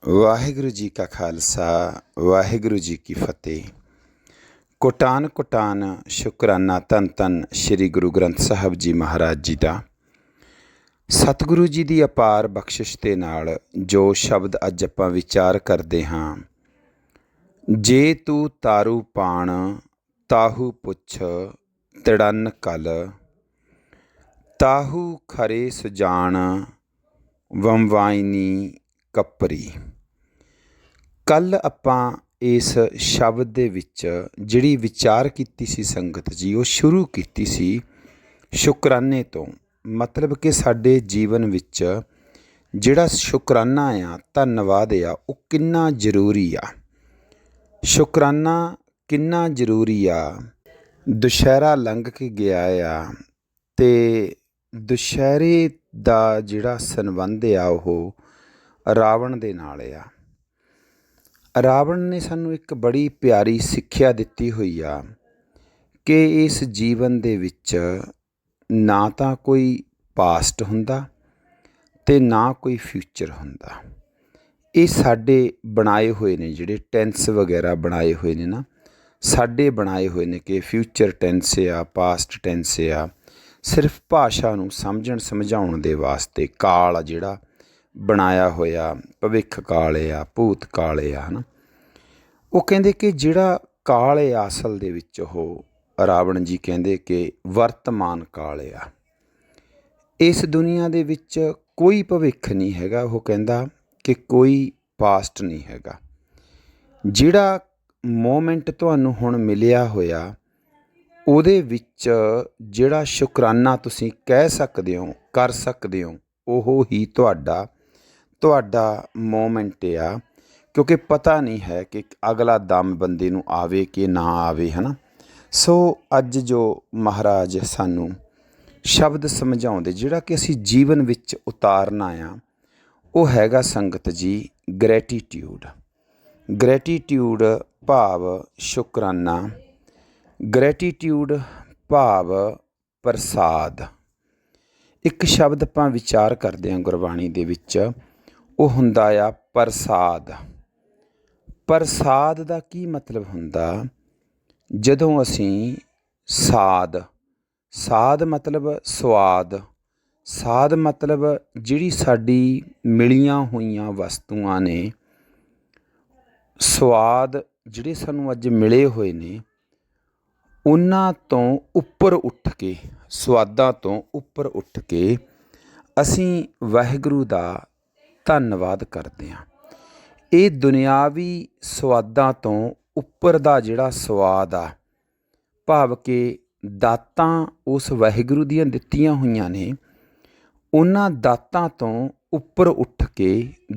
ਵਾਹਿਗੁਰੂ ਜੀ ਕਾ ਖਾਲਸਾ ਵਾਹਿਗੁਰੂ ਜੀ ਕੀ ਫਤਿਹ। ਕੋਟਾਨ ਕੋਟਾਨ ਸ਼ੁਕਰਾਨਾ ਧੰਨ ਧੰਨ ਸ਼੍ਰੀ ਗੁਰੂ ਗ੍ਰੰਥ ਸਾਹਿਬ ਜੀ ਮਹਾਰਾਜ ਜੀ ਦਾ। ਸਤਿਗੁਰੂ ਜੀ ਦੀ ਅਪਾਰ ਬਖਸ਼ਿਸ਼ ਦੇ ਨਾਲ ਜੋ ਸ਼ਬਦ ਅੱਜ ਆਪਾਂ ਵਿਚਾਰ ਕਰਦੇ ਹਾਂ। ਜੇ ਤੂੰ ਤਾਰੂ ਪਾਣ ਤਾਹੂ ਪੁੱਛ ਤੜਨ ਕਲ, ਤਾਹੂ ਖਰੇ ਸੁਜਾਨ ਵੰਵਾਇਨੀ ਕੱਪਰੀ। ਕੱਲ੍ਹ ਆਪਾਂ ਇਸ ਸ਼ਬਦ ਦੇ ਵਿੱਚ ਜਿਹੜੀ ਵਿਚਾਰ ਕੀਤੀ ਸੀ ਸੰਗਤ ਜੀ, ਉਹ ਸ਼ੁਰੂ ਕੀਤੀ ਸੀ ਸ਼ੁਕਰਾਨੇ ਤੋਂ। ਮਤਲਬ ਕਿ ਸਾਡੇ ਜੀਵਨ ਵਿੱਚ ਜਿਹੜਾ ਸ਼ੁਕਰਾਨਾ ਆ, ਧੰਨਵਾਦ ਆ, ਉਹ ਕਿੰਨਾ ਜ਼ਰੂਰੀ ਆ। ਸ਼ੁਕਰਾਨਾ ਕਿੰਨਾ ਜ਼ਰੂਰੀ ਆ। ਦੁਸ਼ਹਿਰਾ ਲੰਘ ਕੇ ਗਿਆ ਆ ਅਤੇ ਦੁਸ਼ਹਿਰੇ ਦਾ ਜਿਹੜਾ ਸੰਬੰਧ ਆ ਉਹ ਰਾਵਣ ਦੇ ਨਾਲ ਆ। ਰਾਵਣ ਨੇ ਸਾਨੂੰ ਇੱਕ ਬੜੀ ਪਿਆਰੀ ਸਿੱਖਿਆ ਦਿੱਤੀ ਹੋਈ ਆ ਕਿ ਇਸ ਜੀਵਨ ਦੇ ਵਿੱਚ ਨਾ ਤਾਂ ਕੋਈ ਪਾਸਟ ਹੁੰਦਾ ਅਤੇ ਨਾ ਕੋਈ ਫਿਊਚਰ ਹੁੰਦਾ। ਇਹ ਸਾਡੇ ਬਣਾਏ ਹੋਏ ਨੇ, ਜਿਹੜੇ ਟੈਂਸ ਵਗੈਰਾ ਬਣਾਏ ਹੋਏ ਨੇ ਨਾ, ਸਾਡੇ ਬਣਾਏ ਹੋਏ ਨੇ ਕਿ ਫਿਊਚਰ ਟੈਂਸ ਆ, ਪਾਸਟ ਟੈਂਸ ਆ। ਸਿਰਫ ਭਾਸ਼ਾ ਨੂੰ ਸਮਝਣ ਸਮਝਾਉਣ ਦੇ ਵਾਸਤੇ ਕਾਲ ਆ ਜਿਹੜਾ ਬਣਾਇਆ ਹੋਇਆ, ਭਵਿੱਖ ਕਾਲ ਆ, ਭੂਤ ਕਾਲ ਆ, ਹੈ ਨਾ। ਉਹ ਕਹਿੰਦੇ ਕਿ ਜਿਹੜਾ ਕਾਲ ਆ ਅਸਲ ਦੇ ਵਿੱਚ, ਉਹ ਰਾਵਣ ਜੀ ਕਹਿੰਦੇ ਕਿ ਵਰਤਮਾਨ ਕਾਲ ਆ। ਇਸ ਦੁਨੀਆ ਦੇ ਵਿੱਚ ਕੋਈ ਭਵਿੱਖ ਨਹੀਂ ਹੈਗਾ। ਉਹ ਕਹਿੰਦਾ ਕਿ ਕੋਈ ਪਾਸਟ ਨਹੀਂ ਹੈਗਾ। ਜਿਹੜਾ ਮੋਮੈਂਟ ਤੁਹਾਨੂੰ ਹੁਣ ਮਿਲਿਆ ਹੋਇਆ, ਉਹਦੇ ਵਿੱਚ ਜਿਹੜਾ ਸ਼ੁਕਰਾਨਾ ਤੁਸੀਂ ਕਹਿ ਸਕਦੇ ਹੋ, ਕਰ ਸਕਦੇ ਹੋ, ਉਹ ਹੀ ਤੁਹਾਡਾ ਮੋਮੈਂਟ ਆ। ਕਿਉਂਕਿ ਪਤਾ ਨਹੀਂ ਹੈ ਕਿ ਅਗਲਾ ਦਮ ਬੰਦੇ ਨੂੰ ਆਵੇ ਕਿ ਨਾ ਆਵੇ, ਹੈ ਨਾ। ਸੋ ਅੱਜ ਜੋ ਮਹਾਰਾਜ ਸਾਨੂੰ ਸ਼ਬਦ ਸਮਝਾਉਂਦੇ, ਜਿਹੜਾ ਕਿ ਅਸੀਂ ਜੀਵਨ ਵਿੱਚ ਉਤਾਰਨਾ ਆ, ਉਹ ਹੈਗਾ ਸੰਗਤ ਜੀ ਗ੍ਰੈਟੀਟਿਊਡ। ਗ੍ਰੈਟੀਟਿਊਡ ਭਾਵ ਸ਼ੁਕਰਾਨਾ, ਗ੍ਰੈਟੀਟਿਊਡ ਭਾਵ ਪ੍ਰਸਾਦ। ਇੱਕ ਸ਼ਬਦ ਆਪਾਂ ਵਿਚਾਰ ਕਰਦੇ ਹਾਂ ਗੁਰਬਾਣੀ ਦੇ ਵਿੱਚ, ਉਹ ਹੁੰਦਾ ਆ ਪ੍ਰਸਾਦ। ਪ੍ਰਸਾਦ ਦਾ ਕੀ ਮਤਲਬ ਹੁੰਦਾ? ਜਦੋਂ ਅਸੀਂ ਸਾਧ ਮਤਲਬ ਸਵਾਦ, ਸਾਧ ਮਤਲਬ ਜਿਹੜੀ ਸਾਡੀ ਮਿਲੀਆਂ ਹੋਈਆਂ ਵਸਤੂਆਂ ਨੇ, ਸਵਾਦ ਜਿਹੜੇ ਸਾਨੂੰ ਅੱਜ ਮਿਲੇ ਹੋਏ ਨੇ, ਉਹਨਾਂ ਤੋਂ ਉੱਪਰ ਉੱਠ ਕੇ, ਸਵਾਦਾਂ ਤੋਂ ਉੱਪਰ ਉੱਠ ਕੇ ਅਸੀਂ ਵਾਹਿਗੁਰੂ ਦਾ ਧੰਨਵਾਦ ਕਰਦੇ ਹਾਂ। ਇਹ ਦੁਨਿਆਵੀ ਸਵਾਦਾਂ ਤੋਂ ਉੱਪਰ ਦਾ ਜਿਹੜਾ ਸਵਾਦ ਆ, ਭਾਵ ਕਿ ਦਾਤਾਂ ਉਸ ਵਾਹਿਗੁਰੂ ਦੀਆਂ ਦਿੱਤੀਆਂ ਹੋਈਆਂ ਨੇ, ਉਹਨਾਂ ਦਾਤਾਂ ਤੋਂ ਉੱਪਰ ਉੱਠ ਕੇ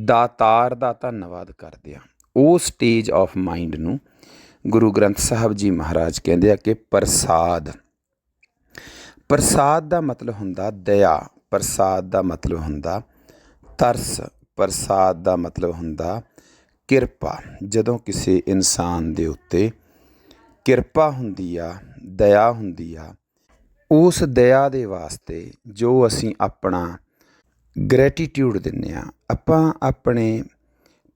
ਦਾਤਾਰ ਦਾ ਧੰਨਵਾਦ ਕਰਦੇ ਹਾਂ। ਉਹ ਸਟੇਜ ਆਫ ਮਾਈਂਡ ਨੂੰ ਗੁਰੂ ਗ੍ਰੰਥ ਸਾਹਿਬ ਜੀ ਮਹਾਰਾਜ ਕਹਿੰਦੇ ਆ ਕਿ ਪ੍ਰਸਾਦ। ਪ੍ਰਸਾਦ ਦਾ ਮਤਲਬ ਹੁੰਦਾ ਦਇਆ, ਪ੍ਰਸਾਦ ਦਾ ਮਤਲਬ ਹੁੰਦਾ ਤਰਸ, ਪ੍ਰਸਾਦ ਦਾ ਮਤਲਬ ਹੁੰਦਾ ਕਿਰਪਾ। ਜਦੋਂ ਕਿਸੇ ਇਨਸਾਨ ਦੇ ਉੱਤੇ ਕਿਰਪਾ ਹੁੰਦੀ ਆ, ਦਇਆ ਹੁੰਦੀ ਆ, ਉਸ ਦਇਆ ਦੇ ਵਾਸਤੇ ਜੋ ਅਸੀਂ ਆਪਣਾ ਗ੍ਰੈਟੀਟਿਊਡ ਦਿੰਦੇ ਹਾਂ। ਆਪਾਂ ਆਪਣੇ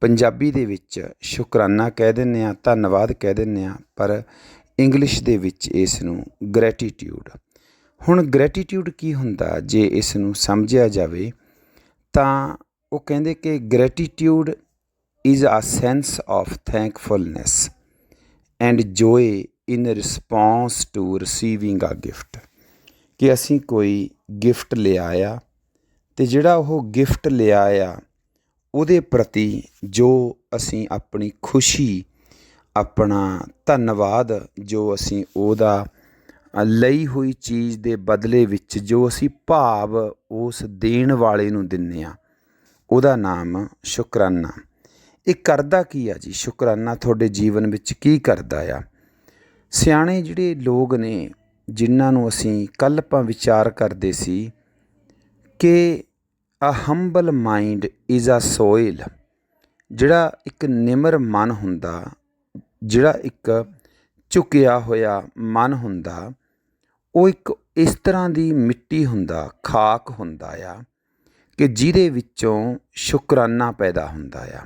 ਪੰਜਾਬੀ ਦੇ ਵਿੱਚ ਸ਼ੁਕਰਾਨਾ ਕਹਿ ਦਿੰਦੇ ਹਾਂ, ਧੰਨਵਾਦ ਕਹਿ ਦਿੰਦੇ ਹਾਂ, ਪਰ ਇੰਗਲਿਸ਼ ਦੇ ਵਿੱਚ ਇਸ ਨੂੰ ਗ੍ਰੈਟੀਟਿਊਡ। ਹੁਣ ਗ੍ਰੈਟੀਟਿਊਡ ਕੀ ਹੁੰਦਾ? ਜੇ ਇਸ ਨੂੰ ਸਮਝਿਆ ਜਾਵੇ ਤਾਂ ਉਹ ਕਹਿੰਦੇ ਕਿ gratitude is a sense of thankfulness and joy in response to receiving a gift. ਕਿ ਅਸੀਂ ਕੋਈ ਗਿਫਟ ਲਿਆ ਆ, ਅਤੇ ਜਿਹੜਾ ਉਹ ਗਿਫਟ ਲਿਆ ਆ, ਉਹਦੇ ਪ੍ਰਤੀ ਜੋ ਅਸੀਂ ਆਪਣੀ ਖੁਸ਼ੀ, ਆਪਣਾ ਧੰਨਵਾਦ, ਜੋ ਅਸੀਂ ਉਹਦਾ ਲਈ ਹੋਈ ਚੀਜ਼ ਦੇ ਬਦਲੇ ਵਿੱਚ ਜੋ ਅਸੀਂ ਭਾਵ ਉਸ ਦੇਣ ਵਾਲੇ ਨੂੰ ਦਿੰਦੇ ਹਾਂ, ਉਹਦਾ ਨਾਮ ਸ਼ੁਕਰਾਨਾ। ਇਹ ਕਰਦਾ ਕੀ ਆ ਜੀ? ਸ਼ੁਕਰਾਨਾ ਤੁਹਾਡੇ ਜੀਵਨ ਵਿੱਚ ਕੀ ਕਰਦਾ ਆ? ਸਿਆਣੇ ਜਿਹੜੇ ਲੋਕ ਨੇ, ਜਿਨ੍ਹਾਂ ਨੂੰ ਅਸੀਂ ਕੱਲ੍ਹ ਆਪਾਂ ਵਿਚਾਰ ਕਰਦੇ ਸੀ ਕਿ a humble mind is a soil. ਜਿਹੜਾ ਇੱਕ ਨਿਮਰ ਮਨ ਹੁੰਦਾ, ਜਿਹੜਾ ਇੱਕ ਝੁਕਿਆ ਹੋਇਆ ਮਨ ਹੁੰਦਾ, ਉਹ ਇੱਕ ਇਸ ਤਰ੍ਹਾਂ ਦੀ ਮਿੱਟੀ ਹੁੰਦਾ, ਖਾਕ ਹੁੰਦਾ ਆ, ਕਿ ਜਿਹਦੇ ਵਿੱਚੋਂ ਸ਼ੁਕਰਾਨਾ ਪੈਦਾ ਹੁੰਦਾ ਆ।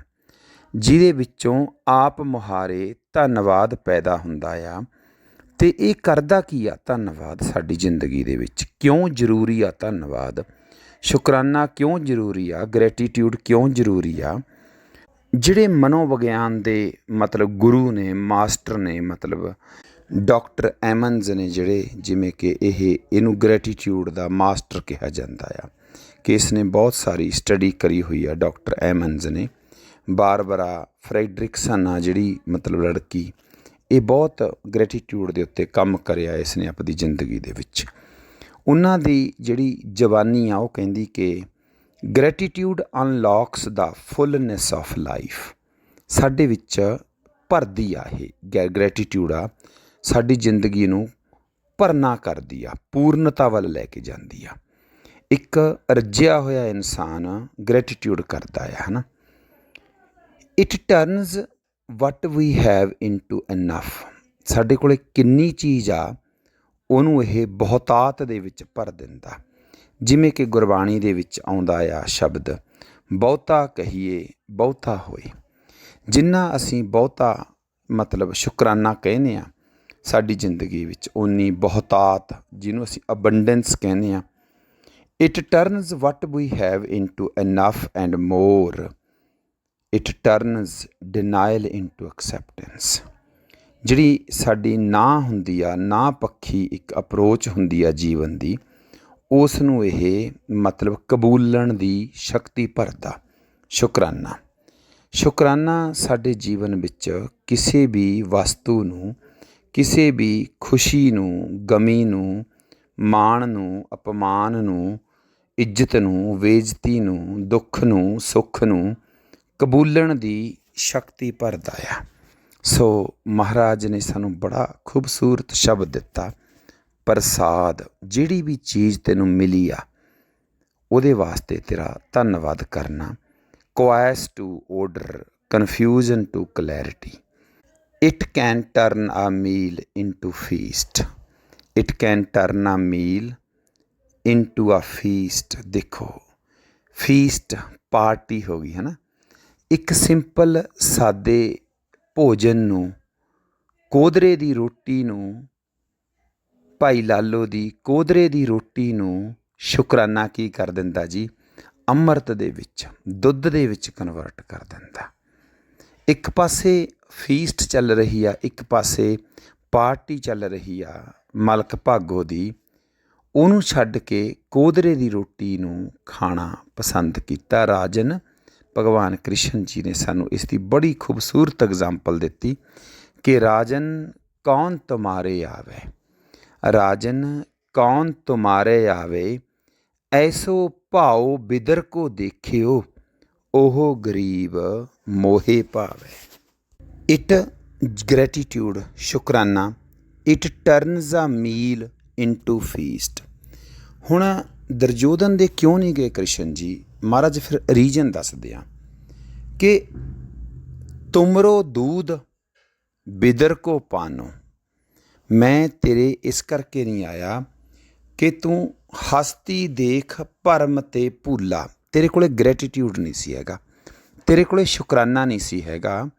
ਜਿਹਦੇ ਵਿੱਚੋਂ ਆਪ ਮੁਹਾਰੇ ਧੰਨਵਾਦ ਪੈਦਾ ਹੁੰਦਾ ਆ। ਅਤੇ ਇਹ ਕਰਦਾ ਕੀ ਆ ਧੰਨਵਾਦ ਸਾਡੀ ਜ਼ਿੰਦਗੀ ਦੇ ਵਿੱਚ? ਕਿਉਂ ਜ਼ਰੂਰੀ ਆ ਧੰਨਵਾਦ? ਸ਼ੁਕਰਾਨਾ ਕਿਉਂ ਜ਼ਰੂਰੀ ਆ? ਗ੍ਰੈਟੀਟਿਊਡ ਕਿਉਂ ਜ਼ਰੂਰੀ ਆ? ਜਿਹੜੇ ਮਨੋਵਿਗਿਆਨ ਦੇ ਮਤਲਬ ਗੁਰੂ ਨੇ, ਮਾਸਟਰ ਨੇ, ਮਤਲਬ ਡਾਕਟਰ ਐਮਨਜ਼ ਨੇ, ਜਿਹੜੇ ਜਿਵੇਂ ਕਿ ਇਹਨੂੰ ਗ੍ਰੈਟੀਟਿਊਡ ਦਾ ਮਾਸਟਰ ਕਿਹਾ ਜਾਂਦਾ ਆ, ਕਿ ਇਸ ਨੇ ਬਹੁਤ ਸਾਰੀ ਸਟੱਡੀ ਕਰੀ ਹੋਈ ਆ। ਡਾਕਟਰ ਐਮਨਜ਼ ਨੇ, ਬਾਰਬਰਾ ਫਰੈਡਰਿਕਸਨ ਆ ਜਿਹੜੀ ਮਤਲਬ ਲੜਕੀ, ਇਹ ਬਹੁਤ ਗ੍ਰੈਟੀਟਿਊਡ ਦੇ ਉੱਤੇ ਕੰਮ ਕਰਿਆ ਇਸ ਨੇ ਆਪਣੀ ਜ਼ਿੰਦਗੀ ਦੇ ਵਿੱਚ। ਉਹਨਾਂ ਦੀ ਜਿਹੜੀ ਜ਼ਬਾਨੀ ਆ ਉਹ ਕਹਿੰਦੀ ਕਿ ਗ੍ਰੈਟੀਟਿਊਡ ਅਨਲੌਕਸ ਦਾ ਫੁੱਲਨੈਸ ਆਫ ਲਾਈਫ। ਸਾਡੇ ਵਿੱਚ ਭਰਦੀ ਆ ਇਹ ਗ੍ਰੈਟੀਟਿਊਡ ਆ, ਸਾਡੀ ਜ਼ਿੰਦਗੀ ਨੂੰ ਭਰਨਾ ਕਰਦੀ ਆ, ਪੂਰਨਤਾ ਵੱਲ ਲੈ ਕੇ ਜਾਂਦੀ ਆ। ਇੱਕ ਰੱਜਿਆ ਹੋਇਆ ਇਨਸਾਨ ਗ੍ਰੈਟੀਟਿਊਡ ਕਰਦਾ ਆ, ਹੈ ਨਾ। It turns what we have into enough. ਸਾਡੇ ਕੋਲ ਕਿੰਨੀ ਚੀਜ਼ ਆ ਉਹਨੂੰ ਇਹ ਬਹੁਤਾਤ ਦੇ ਵਿੱਚ ਭਰ ਦਿੰਦਾ। ਜਿਵੇਂ ਕਿ ਗੁਰਬਾਣੀ ਦੇ ਵਿੱਚ ਆਉਂਦਾ ਆ ਸ਼ਬਦ, ਬਹੁਤਾ ਕਹੀਏ ਬਹੁਤਾ ਹੋਏ। ਜਿੰਨਾ ਅਸੀਂ ਬਹੁਤਾ ਮਤਲਬ ਸ਼ੁਕਰਾਨਾ ਕਹਿੰਦੇ ਹਾਂ ਸਾਡੀ ਜ਼ਿੰਦਗੀ ਵਿੱਚ, ਓਨੀ ਬਹੁਤਾਤ, ਜਿਹਨੂੰ ਅਸੀਂ ਅਬੰਡੈਂਸ ਕਹਿੰਦੇ ਹਾਂ। It turns what we have into enough and more. It turns denial into acceptance. ਜਿਹੜੀ ਸਾਡੀ ਨਾ ਹੁੰਦੀ ਆ, ਨਾ ਪੱਖੀ ਇੱਕ ਅਪਰੋਚ ਹੁੰਦੀ ਆ ਜੀਵਨ ਦੀ, ਉਸ ਨੂੰ ਇਹ ਮਤਲਬ ਕਬੂਲਣ ਦੀ ਸ਼ਕਤੀ ਭਰਦਾ ਸ਼ੁਕਰਾਨਾ। ਸ਼ੁਕਰਾਨਾ ਸਾਡੇ ਜੀਵਨ ਵਿੱਚ ਕਿਸੇ ਵੀ ਵਸਤੂ ਨੂੰ, ਕਿਸੇ ਵੀ ਖੁਸ਼ੀ ਨੂੰ, ਗਮੀ ਨੂੰ, ਮਾਣ ਨੂੰ, ਅਪਮਾਨ ਨੂੰ, ਇੱਜ਼ਤ ਨੂੰ, ਬੇਇੱਜ਼ਤੀ ਨੂੰ, ਦੁੱਖ ਨੂੰ, ਸੁੱਖ ਨੂੰ ਕਬੂਲਣ ਦੀ ਸ਼ਕਤੀ ਭਰਦਾ ਆ। ਸੋ ਮਹਾਰਾਜ ਨੇ ਸਾਨੂੰ ਬੜਾ ਖੂਬਸੂਰਤ ਸ਼ਬਦ ਦਿੱਤਾ, ਪ੍ਰਸਾਦ। ਜਿਹੜੀ ਵੀ ਚੀਜ਼ ਤੈਨੂੰ ਮਿਲੀ ਆ ਉਹਦੇ ਵਾਸਤੇ ਤੇਰਾ ਧੰਨਵਾਦ ਕਰਨਾ। Chaos to order, confusion to clarity. It can turn a meal into feast. It can turn a meal into ਆ ਫੀਸਟ। ਦੇਖੋ, ਫੀਸਟ ਪਾਰਟੀ ਹੋ ਗਈ, ਹੈ ਨਾ। ਇੱਕ ਸਿੰਪਲ ਸਾਦੇ ਭੋਜਨ ਨੂੰ, ਕੋਧਰੇ ਦੀ ਰੋਟੀ ਨੂੰ, ਭਾਈ ਲਾਲੋ ਦੀ ਕੋਧਰੇ ਦੀ ਰੋਟੀ ਨੂੰ ਸ਼ੁਕਰਾਨਾ ਕੀ ਕਰ ਦਿੰਦਾ ਜੀ? ਅੰਮ੍ਰਿਤ ਦੇ ਵਿੱਚ, ਦੁੱਧ ਦੇ ਵਿੱਚ ਕਨਵਰਟ ਕਰ ਦਿੰਦਾ। ਇੱਕ ਪਾਸੇ ਫੀਸਟ ਚੱਲ ਰਹੀ ਆ, ਇੱਕ ਪਾਸੇ ਪਾਰਟੀ ਚੱਲ ਰਹੀ ਆ ਮਲਕ ਭਾਗੋ ਦੀ। ਉਹਨੂੰ ਛੱਡ ਕੇ ਕੋਧਰੇ ਦੀ ਰੋਟੀ ਨੂੰ ਖਾਣਾ ਪਸੰਦ ਕੀਤਾ ਰਾਜਨ। ਭਗਵਾਨ ਕ੍ਰਿਸ਼ਨ ਜੀ ਨੇ ਸਾਨੂੰ ਇਸ ਦੀ ਬੜੀ ਖੂਬਸੂਰਤ ਐਗਜ਼ਾਮਪਲ ਦਿੱਤੀ ਕਿ ਰਾਜਨ ਕੌਣ ਤੁਮਾਰੇ ਆਵੇ, ਰਾਜਨ ਕੌਣ ਤੁਮਾਰੇ ਆਵੇ, ਐਸੋ ਭਾਉ ਬਿਦਰ ਕੋ ਦੇਖਿਓ, ਉਹ ਗਰੀਬ ਮੋਹੇ ਭਾਵੇ। ਇਟ ਗ੍ਰੈਟੀਟਿਊਡ, ਸ਼ੁਕਰਾਨਾ, ਇਟ ਟਰਨਸ ਆ ਮੀਲ ਇਨਟੂ ਫੀਸਟ। ਹੁਣ ਦੁਰਯੋਧਨ ਦੇ ਕਿਉਂ ਨਹੀਂ ਗਏ ਕ੍ਰਿਸ਼ਨ ਜੀ? ਮਹਾਰਾਜ ਫਿਰ ਰੀਜਨ ਦੱਸਦੇ ਆ ਕਿ ਤੁਮਰੋ ਦੂਧ ਬਿਦਰ ਕੋ ਪਾਨੋ। ਮੈਂ ਤੇਰੇ ਇਸ ਕਰਕੇ ਨਹੀਂ ਆਇਆ ਕਿ ਤੂੰ ਹਸਤੀ ਦੇਖ ਭਰਮ ਤੇ ਭੁੱਲਾ। ਤੇਰੇ ਕੋਲੇ ਗ੍ਰੈਟੀਟਿਊਡ ਨਹੀਂ ਸੀ ਹੈਗਾ, ਤੇਰੇ ਕੋਲੇ ਸ਼ੁਕਰਾਨਾ ਨਹੀਂ ਸੀ ਹੈਗਾ।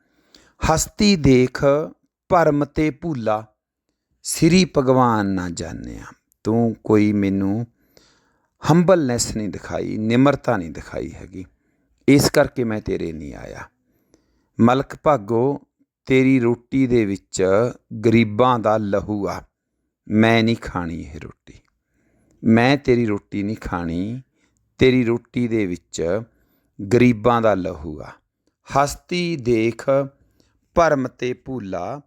ਹਸਤੀ ਦੇਖ ਭਰਮ ਤੇ ਭੁੱਲਾ, ਸ੍ਰੀ ਭਗਵਾਨ ਨਾ ਜਾਣਿਆ। ਤੂੰ ਕੋਈ ਮੈਨੂੰ ਹੰਬਲਨੈਸ ਨਹੀਂ ਦਿਖਾਈ, ਨਿਮਰਤਾ ਨਹੀਂ ਦਿਖਾਈ ਹੈਗੀ, ਇਸ ਕਰਕੇ ਮੈਂ ਤੇਰੇ ਨਹੀਂ ਆਇਆ। ਮਲਕ ਭਾਗੋ, ਤੇਰੀ ਰੋਟੀ ਦੇ ਵਿੱਚ ਗਰੀਬਾਂ ਦਾ ਲਹੂ ਆ, ਮੈਂ ਨਹੀਂ ਖਾਣੀ ਇਹ ਰੋਟੀ, ਮੈਂ ਤੇਰੀ ਰੋਟੀ ਨਹੀਂ ਖਾਣੀ। ਤੇਰੀ ਰੋਟੀ ਦੇ ਵਿੱਚ ਗਰੀਬਾਂ ਦਾ ਲਹੂ ਆ। ਹਸਤੀ ਦੇਖ ਭਰਮ ਤੇ ਭੁੱਲਾ,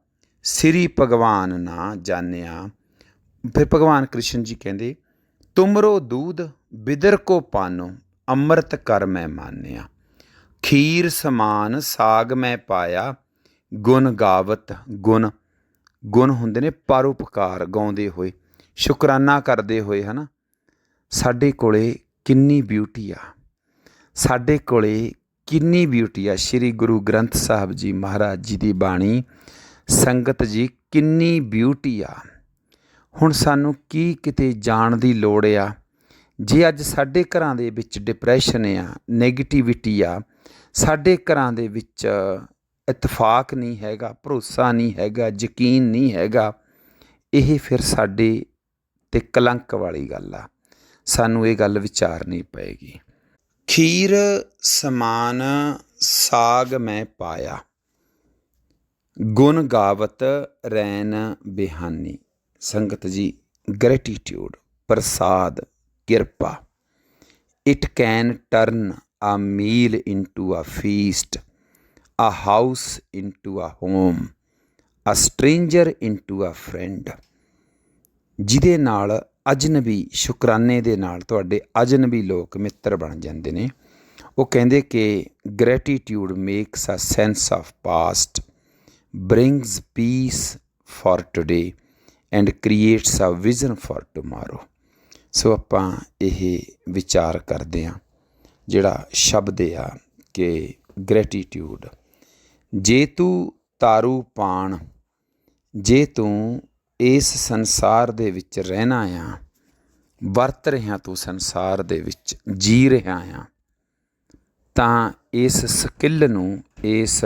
ਸ੍ਰੀ ਭਗਵਾਨ ਨਾ ਜਾਣਿਆ। ਫਿਰ ਭਗਵਾਨ ਕ੍ਰਿਸ਼ਨ ਜੀ ਕਹਿੰਦੇ, ਤੁਮਰੋ ਦੂਧ ਬਿਦਰ ਕੋ ਪਾਨੋ, ਅੰਮ੍ਰਿਤ ਕਰ ਮੈਂ ਮਾਨਿਆ। ਖੀਰ ਸਮਾਨ ਸਾਗ ਮੈਂ ਪਾਇਆ, ਗੁਣ ਗਾਵਤ। ਗੁਣ ਹੁੰਦੇ ਨੇ ਪਰਉਪਕਾਰ, ਗਾਉਂਦੇ ਹੋਏ, ਸ਼ੁਕਰਾਨਾ ਕਰਦੇ ਹੋਏ, ਹੈ ਨਾ। ਸਾਡੇ ਕੋਲੇ ਕਿੰਨੀ ਬਿਊਟੀ ਆ, ਸਾਡੇ ਕੋਲੇ ਕਿੰਨੀ ਬਿਊਟੀ ਆ। ਸ਼੍ਰੀ ਗੁਰੂ ਗ੍ਰੰਥ ਸਾਹਿਬ ਜੀ ਮਹਾਰਾਜ ਜੀ ਦੀ ਬਾਣੀ, ਸੰਗਤ ਜੀ, ਕਿੰਨੀ ਬਿਊਟੀ ਆ। ਹੁਣ ਸਾਨੂੰ ਕੀ ਕਿਤੇ ਜਾਣ ਦੀ ਲੋੜ ਆ? ਜੇ ਅੱਜ ਸਾਡੇ ਘਰਾਂ ਦੇ ਵਿੱਚ ਡਿਪਰੈਸ਼ਨ ਆ, ਨੈਗੇਟਿਵਿਟੀ ਆ, ਸਾਡੇ ਘਰਾਂ ਦੇ ਵਿੱਚ ਇਤਫਾਕ ਨਹੀਂ ਹੈਗਾ, ਭਰੋਸਾ ਨਹੀਂ ਹੈਗਾ, ਯਕੀਨ ਨਹੀਂ ਹੈਗਾ, ਇਹ ਫਿਰ ਸਾਡੇ 'ਤੇ ਕਲੰਕ ਵਾਲੀ ਗੱਲ ਆ। ਸਾਨੂੰ ਇਹ ਗੱਲ ਵਿਚਾਰਨੀ ਪਏਗੀ। ਖੀਰ ਸਮਾਨ ਸਾਗ ਮੈਂ ਪਾਇਆ, ਗੁਣ ਗਾਵਤ ਰੈਨ ਬਿਹਾਨੀ। ਸੰਗਤ ਜੀ, ਗ੍ਰੈਟੀਟਿਊਡ, ਪ੍ਰਸਾਦ, ਕਿਰਪਾ, it can turn a meal into a feast, a house into a home, a stranger into a friend। ਜਿਹਦੇ ਨਾਲ ਅਜਨਬੀ, ਸ਼ੁਕਰਾਨੇ ਦੇ ਨਾਲ ਤੁਹਾਡੇ ਅਜਨਬੀ ਲੋਕ ਮਿੱਤਰ ਬਣ ਜਾਂਦੇ ਨੇ। ਉਹ ਕਹਿੰਦੇ ਕਿ gratitude makes a sense of past, brings peace for today and creates a vision for tomorrow. So ਆਪਾਂ ਇਹ ਵਿਚਾਰ ਕਰਦੇ ਹਾਂ ਜਿਹੜਾ ਸ਼ਬਦ ਆ ਕਿ ਗ੍ਰੈਟੀਟਿਊਡ। ਜੇ ਤੂੰ ਤਾਰੂ ਪਾਣ, ਜੇ ਤੂੰ ਇਸ ਸੰਸਾਰ ਦੇ ਵਿੱਚ ਰਹਿਣਾ ਆ, ਵਰਤ ਰਿਹਾ ਤੂੰ ਸੰਸਾਰ ਦੇ ਵਿੱਚ, ਜੀ ਰਿਹਾ ਆ, ਤਾਂ ਇਸ ਸਕਿੱਲ ਨੂੰ, ਇਸ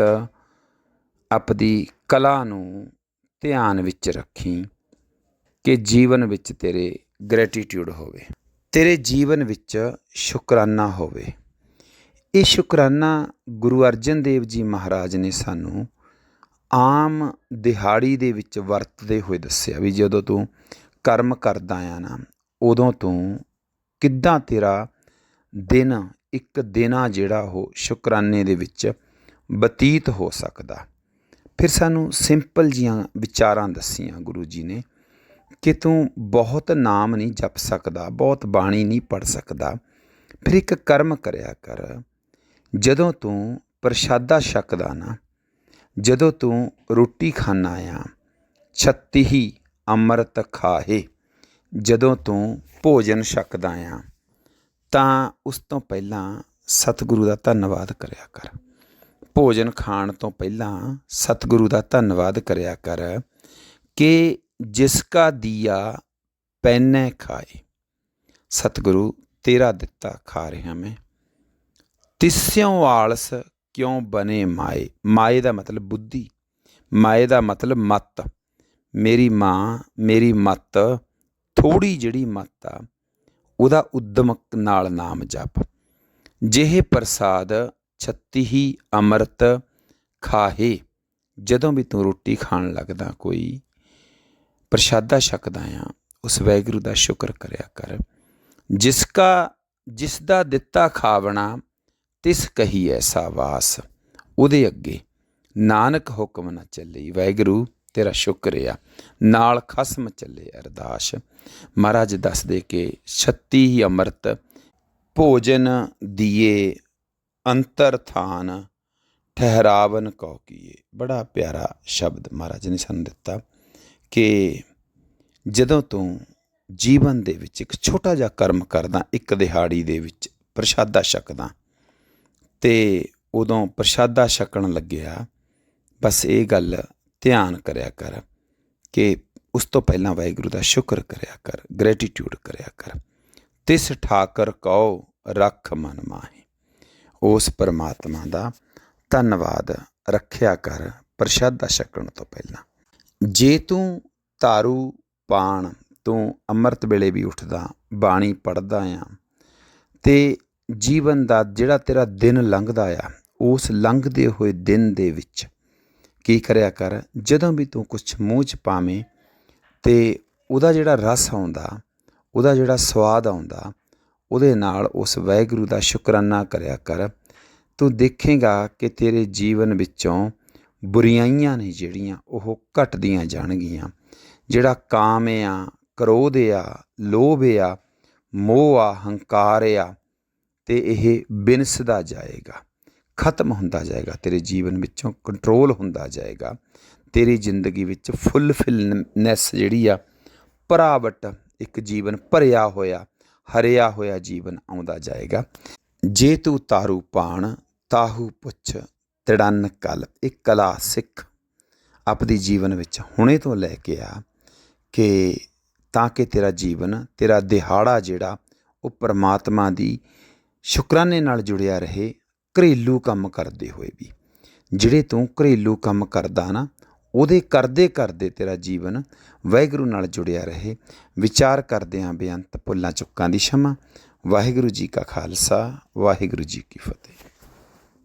ਆਪਦੀ ਕਲਾ ਨੂੰ ਧਿਆਨ ਵਿੱਚ ਰੱਖੀ ਕਿ ਜੀਵਨ ਵਿੱਚ ਤੇਰੇ ਗ੍ਰੈਟੀਟਿਊਡ ਹੋਵੇ, ਤੇਰੇ ਜੀਵਨ ਵਿੱਚ ਸ਼ੁਕਰਾਨਾ ਹੋਵੇ। ਇਹ ਸ਼ੁਕਰਾਨਾ ਗੁਰੂ ਅਰਜਨ ਦੇਵ ਜੀ ਮਹਾਰਾਜ ਨੇ ਸਾਨੂੰ ਆਮ ਦਿਹਾੜੀ ਦੇ ਵਿੱਚ ਵਰਤਦੇ ਹੋਏ ਦੱਸਿਆ ਵੀ ਜਦੋਂ ਤੂੰ ਕਰਮ ਕਰਦਾ ਆ ਨਾ, ਉਦੋਂ ਤੂੰ ਕਿੱਦਾਂ ਤੇਰਾ ਦਿਨ, ਇੱਕ ਦਿਨ ਆ ਜਿਹੜਾ ਉਹ ਸ਼ੁਕਰਾਨੇ ਦੇ ਵਿੱਚ ਬਤੀਤ ਹੋ ਸਕਦਾ। ਫਿਰ ਸਾਨੂੰ ਸਿੰਪਲ ਜੀਆਂ ਵਿਚਾਰਾਂ ਦੱਸੀਆਂ ਗੁਰੂ ਜੀ ਨੇ ਕਿ ਤੂੰ ਬਹੁਤ ਨਾਮ ਨਹੀਂ ਜਪ ਸਕਦਾ, ਬਹੁਤ ਬਾਣੀ ਨਹੀਂ ਪੜ੍ਹ ਸਕਦਾ, ਫਿਰ ਇੱਕ ਕਰਮ ਕਰਿਆ ਕਰ। ਜਦੋਂ ਤੂੰ ਪ੍ਰਸ਼ਾਦਾ ਛਕਦਾ ਨਾ, ਜਦੋਂ ਤੂੰ ਰੋਟੀ ਖਾਨਾ ਆ, ਛੱਤੀ ਹੀ ਅੰਮ੍ਰਿਤ ਖਾਹੇ, ਜਦੋਂ ਤੂੰ ਭੋਜਨ ਛਕਦਾ ਆ, ਤਾਂ ਉਸ ਤੋਂ ਪਹਿਲਾਂ ਸਤਿਗੁਰੂ ਦਾ ਧੰਨਵਾਦ ਕਰਿਆ ਕਰ। ਭੋਜਨ ਖਾਣ ਤੋਂ ਪਹਿਲਾਂ ਸਤਿਗੁਰੂ ਦਾ ਧੰਨਵਾਦ ਕਰਿਆ ਕਰ ਕਿ ਜਿਸ ਕਾ ਦੀਆ ਪੈਨੈ ਖਾਏ, ਸਤਿਗੁਰੂ ਤੇਰਾ ਦਿੱਤਾ ਖਾ ਰਿਹਾ ਮੈਂ। ਤਿਸਿਓਂ ਆਲਸ ਕਿਉਂ ਬਨੇ ਮਾਏ, ਮਾਏ ਦਾ ਮਤਲਬ ਬੁੱਧੀ, ਮਾਏ ਦਾ ਮਤਲਬ ਮੱਤ। ਮੇਰੀ ਮਾਂ, ਮੇਰੀ ਮੱਤ, ਥੋੜ੍ਹੀ ਜਿਹੜੀ ਮੱਤ ਆ, ਉਹਦਾ ਉਦਮ ਨਾਲ ਨਾਮ ਜਪ। ਜਿਹੇ ਪ੍ਰਸਾਦ ਛੱਤੀ ਹੀ ਅੰਮ੍ਰਿਤ ਖਾਹੇ, ਜਦੋਂ ਵੀ ਤੂੰ ਰੋਟੀ ਖਾਣ ਲੱਗਦਾ, ਕੋਈ ਪ੍ਰਸ਼ਾਦਾ ਛਕਦਾ ਆ, ਉਸ ਵਾਹਿਗੁਰੂ ਦਾ ਸ਼ੁਕਰ ਕਰਿਆ ਕਰ। ਜਿਸ ਦਾ ਦਿੱਤਾ ਖਾਵਣਾ, ਤਿਸ ਕਹੀ ਐਸਾ ਵਾਸ। ਉਹਦੇ ਅੱਗੇ ਨਾਨਕ ਹੁਕਮ ਨਾ ਚੱਲੀ, ਵਾਹਿਗੁਰੂ ਤੇਰਾ ਸ਼ੁਕਰ ਆ, ਨਾਲ ਖਸਮ ਚੱਲੇ ਅਰਦਾਸ। ਮਹਾਰਾਜ ਦੱਸਦੇ ਕਿ ਛੱਤੀ ਹੀ ਅੰਮ੍ਰਿਤ ਭੋਜਨ ਦੀਏ, ਅੰਤਰ ਥਾਨ ਠਹਿਰਾਵਨ ਕਉ ਕੀਏ। ਬੜਾ ਪਿਆਰਾ ਸ਼ਬਦ ਮਹਾਰਾਜ ਨੇ ਸਾਨੂੰ ਦਿੱਤਾ ਕਿ ਜਦੋਂ ਤੂੰ ਜੀਵਨ ਦੇ ਵਿੱਚ ਇੱਕ ਛੋਟਾ ਜਿਹਾ ਕਰਮ ਕਰਦਾ, ਇੱਕ ਦਿਹਾੜੀ ਦੇ ਵਿੱਚ ਪ੍ਰਸ਼ਾਦਾ ਛਕਦਾ, ਅਤੇ ਉਦੋਂ ਪ੍ਰਸ਼ਾਦਾ ਛਕਣ ਲੱਗਿਆ ਬਸ ਇਹ ਗੱਲ ਧਿਆਨ ਕਰਿਆ ਕਰ ਕਿ ਉਸ ਤੋਂ ਪਹਿਲਾਂ ਵਾਹਿਗੁਰੂ ਦਾ ਸ਼ੁਕਰ ਕਰਿਆ ਕਰ, ਗ੍ਰੈਟੀਟਿਊਡ ਕਰਿਆ ਕਰ। ਤਿਸ ਠਾਕਰ ਕਉ ਰੱਖ ਮਨ ਮਾਹੀ, ਉਸ ਪਰਮਾਤਮਾ ਦਾ ਧੰਨਵਾਦ ਰੱਖਿਆ ਕਰ ਪ੍ਰਸ਼ਾਦਾ ਛਕਣ ਤੋਂ ਪਹਿਲਾਂ। ਜੇ ਤੂੰ ਤਾਰੂ ਪਾਣ, ਤੂੰ ਅੰਮ੍ਰਿਤ ਵੇਲੇ ਵੀ ਉੱਠਦਾ, ਬਾਣੀ ਪੜ੍ਹਦਾ ਆ, ਅਤੇ ਜੀਵਨ ਦਾ ਜਿਹੜਾ ਤੇਰਾ ਦਿਨ ਲੰਘਦਾ ਆ, ਉਸ ਲੰਘਦੇ ਹੋਏ ਦਿਨ ਦੇ ਵਿੱਚ ਕੀ ਕਰਿਆ ਕਰ, ਜਦੋਂ ਵੀ ਤੂੰ ਕੁਛ ਮੂੰਹ 'ਚ ਪਾਵੇਂ ਅਤੇ ਉਹਦਾ ਜਿਹੜਾ ਰਸ ਆਉਂਦਾ, ਉਹਦਾ ਜਿਹੜਾ ਸਵਾਦ ਆਉਂਦਾ, ਉਹਦੇ ਨਾਲ ਉਸ ਵਾਹਿਗੁਰੂ ਦਾ ਸ਼ੁਕਰਾਨਾ ਕਰਿਆ ਕਰ। ਤੂੰ ਦੇਖੇਗਾ ਕਿ ਤੇਰੇ ਜੀਵਨ ਵਿੱਚੋਂ ਬੁਰਾਈਆਂ ਨੇ ਜਿਹੜੀਆਂ ਉਹ ਘਟਦੀਆਂ ਜਾਣਗੀਆਂ। ਜਿਹੜਾ ਕਾਮ ਆ, ਕ੍ਰੋਧ ਆ, ਲੋਭ ਆ, ਮੋਹ ਆ, ਹੰਕਾਰ ਆ, ਅਤੇ ਇਹ ਬਿਨਸਦਾ ਜਾਏਗਾ, ਖਤਮ ਹੁੰਦਾ ਜਾਏਗਾ ਤੇਰੇ ਜੀਵਨ ਵਿੱਚੋਂ, ਕੰਟਰੋਲ ਹੁੰਦਾ ਜਾਏਗਾ। ਤੇਰੀ ਜ਼ਿੰਦਗੀ ਵਿੱਚ ਫੁੱਲਫਿਲਨੈਸ ਜਿਹੜੀ ਆ, ਭਰਾਵਟ, ਇੱਕ ਜੀਵਨ ਭਰਿਆ ਹੋਇਆ, ਹਰਿਆ ਹੋਇਆ ਜੀਵਨ ਆਉਂਦਾ ਜਾਏਗਾ। ਜੇ ਤੂੰ ਤਾਰੂ ਪਾਣ, ਤਾਹੂ ਪੁੱਛ ਤਿੜਨ ਕਲ। ਇਹ ਕਲਾ ਸਿੱਖ ਆਪਦੀ ਜੀਵਨ ਵਿੱਚ ਹੁਣੇ ਤੋਂ ਲੈ ਕੇ ਆ ਕਿ ਤਾਂ ਕਿ ਤੇਰਾ ਜੀਵਨ, ਤੇਰਾ ਦਿਹਾੜਾ ਜਿਹੜਾ ਉਹ ਪਰਮਾਤਮਾ ਦੀ ਸ਼ੁਕਰਾਨੇ ਨਾਲ ਜੁੜਿਆ ਰਹੇ, ਘਰੇਲੂ ਕੰਮ ਕਰਦੇ ਹੋਏ ਵੀ। ਜਿਹੜੇ ਤੂੰ ਘਰੇਲੂ ਕੰਮ ਕਰਦਾ ਨਾ, ਉਹਦੇ ਕਰਦੇ ਕਰਦੇ ਤੇਰਾ ਜੀਵਨ ਵਾਹਿਗੁਰੂ ਨਾਲ ਜੁੜਿਆ ਰਹੇ। ਵਿਚਾਰ ਕਰਦਿਆਂ ਬੇਅੰਤ ਭੁੱਲਾਂ ਚੁੱਕਾਂ ਦੀ क्षमा। ਵਾਹਿਗੁਰੂ ਜੀ ਕਾ ਖਾਲਸਾ, ਵਾਹਿਗੁਰੂ ਜੀ ਕੀ ਫਤਿਹ।